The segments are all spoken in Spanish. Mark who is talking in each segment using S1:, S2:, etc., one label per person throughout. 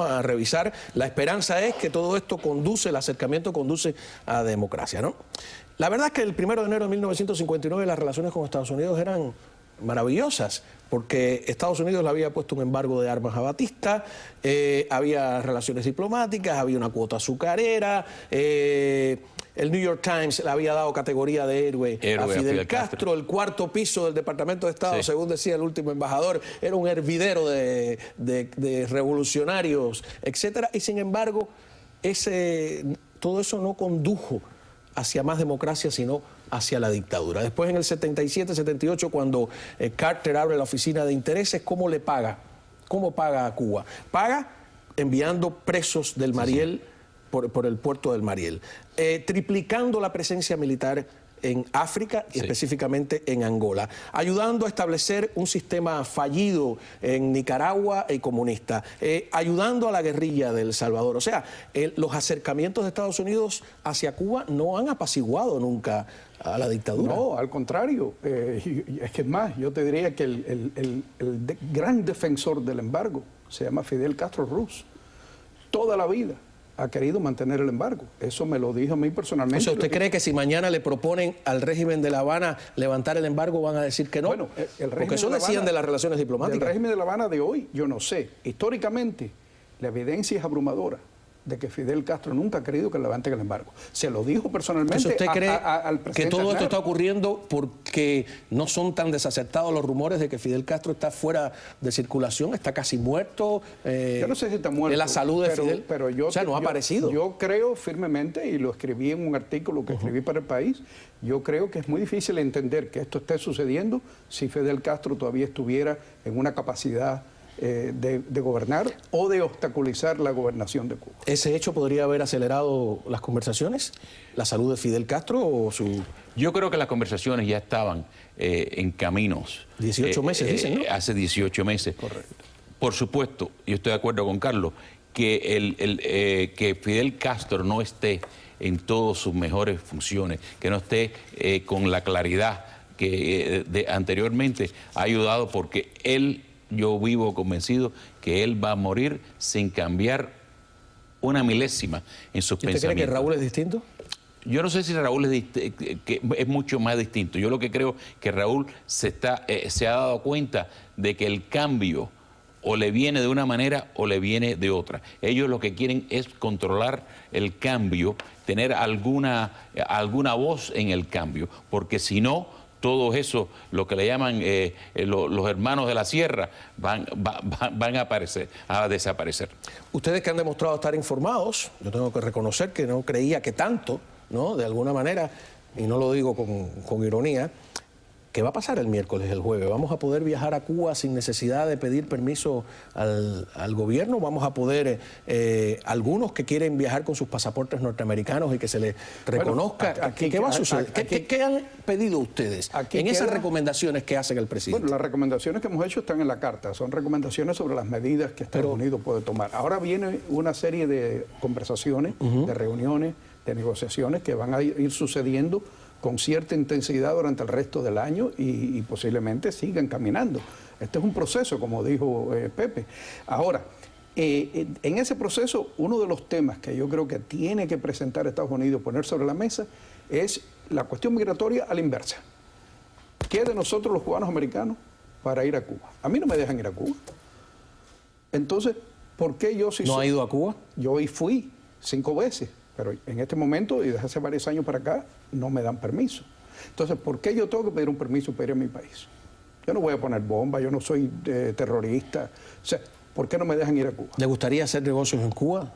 S1: a revisar. La esperanza es que todo esto conduce, el acercamiento conduce a democracia, ¿no? La verdad es que el 1 de enero de 1959 las relaciones con Estados Unidos eran maravillosas, porque Estados Unidos le había puesto un embargo de armas a Batista, había relaciones diplomáticas, había una cuota azucarera, el New York Times le había dado categoría de héroe a Fidel Castro. El cuarto piso del Departamento de Estado, según decía el último embajador, era un hervidero de revolucionarios, etcétera. Y sin embargo, todo eso no condujo hacia más democracia, sino hacia la dictadura. Después, en el 77, 78, cuando Carter abre la oficina de intereses, ¿cómo le paga? ¿Cómo paga a Cuba? Paga enviando presos del Mariel por el puerto del Mariel, triplicando la presencia militar en África y específicamente en Angola, ayudando a establecer un sistema fallido en Nicaragua y comunista, ayudando a la guerrilla de El Salvador. O sea, los acercamientos de Estados Unidos hacia Cuba no han apaciguado nunca a la dictadura.
S2: No, al contrario. Es que es más, yo te diría que el gran defensor del embargo se llama Fidel Castro Ruz. Toda la vida ha querido mantener el embargo. Eso me lo dijo a mí personalmente.
S1: O sea, ¿usted cree que si mañana le proponen al régimen de La Habana levantar el embargo van a decir que no?
S2: Bueno,
S1: porque eso decían de las relaciones diplomáticas.
S2: El régimen de La Habana de hoy, yo no sé. Históricamente, la evidencia es abrumadora de que Fidel Castro nunca ha querido que levanten el embargo. Se lo dijo personalmente
S1: ¿usted cree
S2: al presidente
S1: que todo
S2: Aznar?
S1: esto está ocurriendo porque no son tan desacertados los rumores de que Fidel Castro está fuera de circulación, está casi muerto?
S2: Yo no sé si está muerto.
S1: ¿De la salud de Fidel?
S2: Pero yo,
S1: o sea, no ha aparecido.
S2: Yo creo firmemente, y lo escribí en un artículo que escribí para El País, yo creo que es muy difícil entender que esto esté sucediendo si Fidel Castro todavía estuviera en una capacidad de gobernar o de obstaculizar la gobernación de Cuba.
S1: ¿Ese hecho podría haber acelerado las conversaciones? ¿La salud de Fidel Castro o su...?
S3: Yo creo que las conversaciones ya estaban en caminos.
S1: 18 meses, dicen, ¿no?
S3: Hace 18 meses.
S2: Correcto.
S3: Por supuesto, yo estoy de acuerdo con Carlos, que que Fidel Castro no esté en todas sus mejores funciones, que no esté con la claridad que anteriormente ha ayudado, porque yo vivo convencido que él va a morir sin cambiar una milésima en sus pensamientos.
S1: ¿Usted cree que Raúl es distinto?
S3: Yo no sé si Raúl es mucho más distinto. Yo lo que creo que Raúl se ha dado cuenta de que el cambio o le viene de una manera o le viene de otra. Ellos lo que quieren es controlar el cambio, tener alguna voz en el cambio, porque si no, todo eso, lo que le llaman los hermanos de la sierra, van a desaparecer.
S1: Ustedes que han demostrado estar informados, yo tengo que reconocer que no creía que tanto, ¿no? De alguna manera, y no lo digo con ironía, ¿qué va a pasar el miércoles, el jueves? ¿Vamos a poder viajar a Cuba sin necesidad de pedir permiso al gobierno? ¿Vamos a poder, algunos que quieren viajar con sus pasaportes norteamericanos y que se les reconozca? ¿Qué va a suceder? ¿Qué han pedido ustedes en esas recomendaciones que hacen el presidente?
S2: Bueno, las recomendaciones que hemos hecho están en la carta. Son recomendaciones sobre las medidas que Estados Unidos puede tomar. Ahora viene una serie de conversaciones, de reuniones, de negociaciones que van a ir sucediendo con cierta intensidad durante el resto del año y posiblemente sigan caminando. Este es un proceso, como dijo Pepe. Ahora, en ese proceso, uno de los temas que yo creo que tiene que presentar Estados Unidos, poner sobre la mesa, es la cuestión migratoria a la inversa. ¿Qué de nosotros los cubanos americanos para ir a Cuba? A mí no me dejan ir a Cuba. Entonces, ¿por qué yo sí
S1: ¿No ha ido a Cuba?
S2: Yo fui 5 veces. Pero en este momento, y desde hace varios años para acá, no me dan permiso. Entonces, ¿por qué yo tengo que pedir un permiso para ir a mi país? Yo no voy a poner bomba, yo no soy terrorista. O sea, ¿por qué no me dejan ir a Cuba?
S1: ¿Le gustaría hacer negocios en Cuba?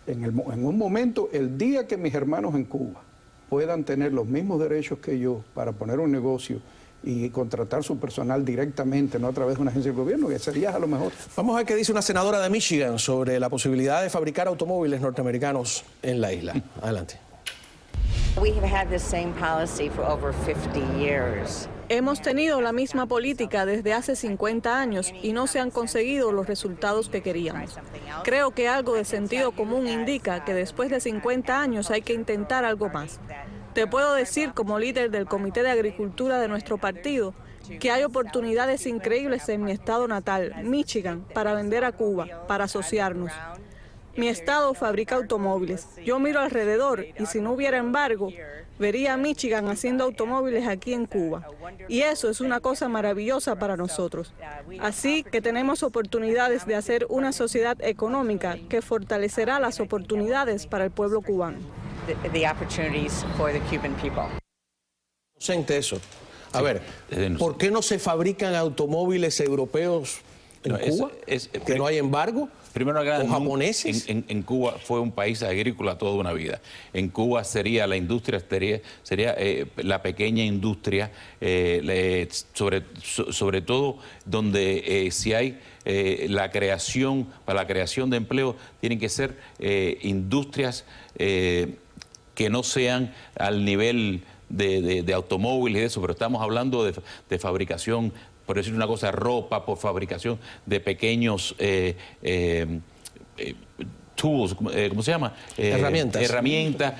S2: En un momento, el día que mis hermanos en Cuba puedan tener los mismos derechos que yo para poner un negocio y contratar su personal directamente, no a través de una agencia del gobierno, que sería a lo mejor.
S1: Vamos a ver qué dice una senadora de Michigan sobre la posibilidad de fabricar automóviles norteamericanos en la isla. Adelante.
S4: Hemos tenido la misma política desde hace 50 años y no se han conseguido los resultados que queríamos. Creo que algo de sentido común indica que después de 50 años hay que intentar algo más. Te puedo decir, como líder del Comité de Agricultura de nuestro partido, que hay oportunidades increíbles en mi estado natal, Michigan, para vender a Cuba, para asociarnos. Mi estado fabrica automóviles. Yo miro alrededor y si no hubiera embargo, vería a Michigan haciendo automóviles aquí en Cuba. Y eso es una cosa maravillosa para nosotros. Así que tenemos oportunidades de hacer una sociedad económica que fortalecerá las oportunidades para el pueblo cubano.
S1: Inocente eso. A ver, ¿por qué no se fabrican automóviles europeos en Cuba? ¿Que no hay embargo?
S3: Primero,
S1: ¿O japoneses?
S3: En Cuba fue un país agrícola toda una vida. En Cuba sería la industria, sería la pequeña industria, sobre todo donde si hay para la creación de empleo, tienen que ser industrias que no sean al nivel de automóviles y de eso, pero estamos hablando de fabricación, por decir una cosa, ropa, por fabricación de pequeños tools, ¿cómo se llama?
S1: Herramientas.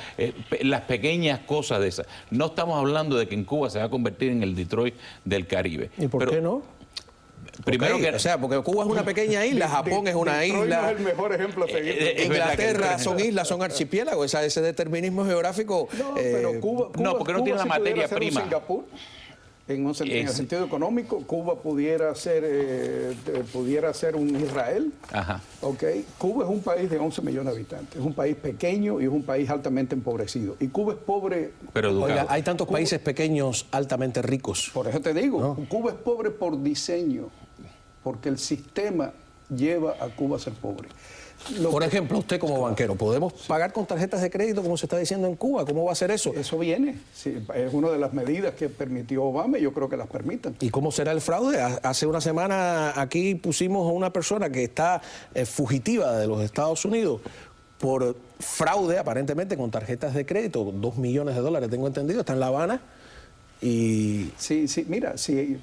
S3: Las pequeñas cosas de esas. No estamos hablando de que en Cuba se va a convertir en el Detroit del Caribe.
S1: ¿Y por qué no?
S3: Primero
S1: porque Cuba es una pequeña isla, Japón es una isla.
S2: No es el mejor ejemplo a seguir.
S1: Inglaterra son islas, son archipiélagos. Ese determinismo geográfico.
S2: No, pero Cuba
S3: porque no tiene la materia prima.
S2: Singapur, en el sentido económico, Cuba pudiera ser un Israel.
S3: Ajá.
S2: Okay. Cuba es un país de 11 millones de habitantes, es un país pequeño y es un país altamente empobrecido. Y Cuba es pobre.
S3: Pero educado.
S1: Oiga, hay tantos países pequeños altamente ricos.
S2: Por eso te digo, Cuba es pobre por diseño, porque el sistema lleva a Cuba a ser pobre.
S1: Por ejemplo, usted como banquero, ¿podemos pagar con tarjetas de crédito como se está diciendo en Cuba? ¿Cómo va a ser eso?
S2: Eso viene, sí, es una de las medidas que permitió Obama y yo creo que las permitan.
S1: ¿Y cómo será el fraude? Hace una semana aquí pusimos a una persona que está fugitiva de los Estados Unidos por fraude, aparentemente con tarjetas de crédito, $2 millones, tengo entendido, está en La Habana. Y
S2: sí, mira,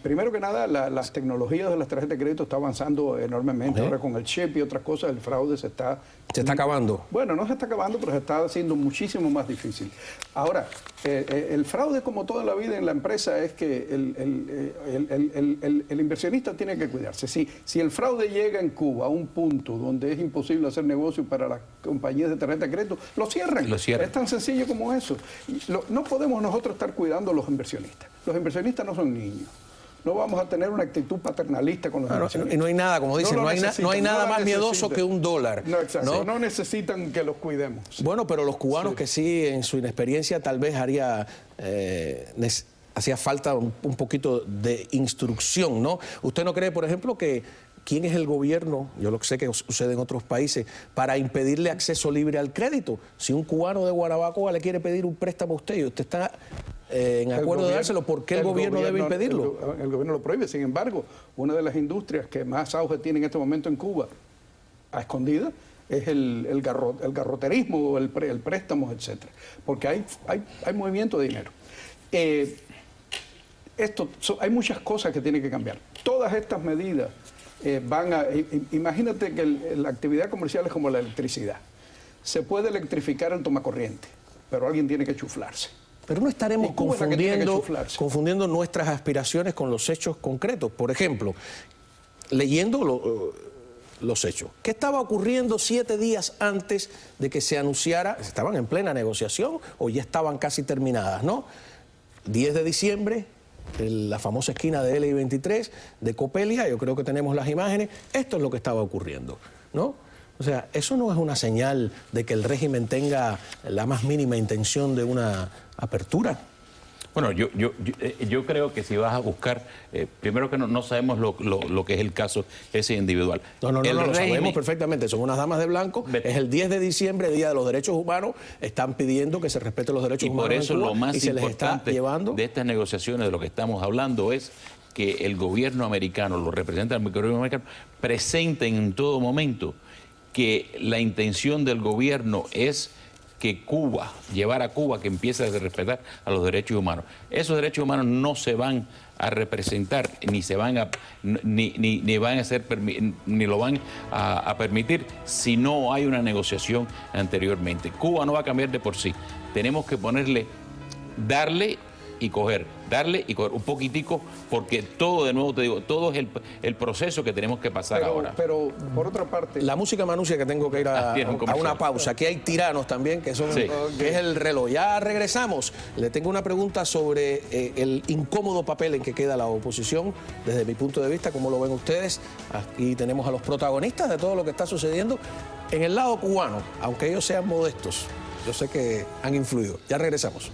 S2: primero que nada las tecnologías de las tarjetas de crédito están avanzando enormemente. Ahora con el chip y otras cosas el fraude se está
S1: acabando.
S2: Bueno, no se está acabando, pero se está haciendo muchísimo más difícil. Ahora, el fraude, como toda la vida en la empresa, es que el inversionista tiene que cuidarse. Si el fraude llega en Cuba a un punto donde es imposible hacer negocio para las compañías de tarjeta de crédito, lo cierran. Es tan sencillo como eso. No podemos nosotros estar cuidando a los inversionistas. Los inversionistas no son niños. No vamos a tener una actitud paternalista con los inversionistas.
S1: Y no hay nada, como dicen, no hay nada más miedoso que un dólar.
S2: No, exacto. No necesitan que los cuidemos.
S1: Bueno, pero los cubanos que sí, en su inexperiencia, tal vez hacía falta un poquito de instrucción, ¿no? ¿Usted no cree, por ejemplo, que quién es el gobierno, yo lo sé que sucede en otros países, para impedirle acceso libre al crédito? Si un cubano de Guanabacoa le quiere pedir un préstamo a usted y usted está en acuerdo de dárselo, ¿por qué el gobierno debe impedirlo?
S2: El gobierno lo prohíbe. Sin embargo, una de las industrias que más auge tiene en este momento en Cuba, a escondida, es el garroterismo, el préstamo, etcétera. Porque hay movimiento de dinero. Hay muchas cosas que tienen que cambiar. Todas estas medidas imagínate que la actividad comercial es como la electricidad. Se puede electrificar en tomacorriente, pero alguien tiene que chuflarse.
S1: Pero no estaremos confundiendo nuestras aspiraciones con los hechos concretos. Por ejemplo, leyendo los hechos. ¿Qué estaba ocurriendo 7 días antes de que se anunciara? ¿Estaban en plena negociación o ya estaban casi terminadas, no? 10 de diciembre, la famosa esquina de LI-23, de Copelia, yo creo que tenemos las imágenes. Esto es lo que estaba ocurriendo, ¿no? O sea, eso no es una señal de que el régimen tenga la más mínima intención de una apertura.
S3: Bueno, yo creo que si vas a buscar, primero que no sabemos lo que es el caso ese individual.
S1: No, lo sabemos perfectamente, son unas damas de blanco, es el 10 de diciembre, Día de los Derechos Humanos, están pidiendo que se respeten los derechos humanos en Cuba,
S3: y por eso lo más importante
S1: de
S3: estas negociaciones, de lo que estamos hablando, es que el gobierno americano, los representantes del gobierno americano, presenten en todo momento que la intención del gobierno es que llevar a Cuba que empiece a respetar a los derechos humanos. Esos derechos humanos no se van a representar, ni se van a ni van a ser ni lo van a permitir si no hay una negociación anteriormente. Cuba no va a cambiar de por sí. Tenemos que darle y coger, darle y coger un poquitico, porque todo, de nuevo te digo, todo es el proceso que tenemos que pasar ahora.
S2: Pero, por otra parte...
S1: La música me anuncia que tengo que ir a una pausa. Aquí hay tiranos también, que son que es el reloj. Ya regresamos. Le tengo una pregunta sobre el incómodo papel en que queda la oposición, desde mi punto de vista, ¿cómo lo ven ustedes? Aquí tenemos a los protagonistas de todo lo que está sucediendo en el lado cubano, aunque ellos sean modestos. Yo sé que han influido. Ya regresamos.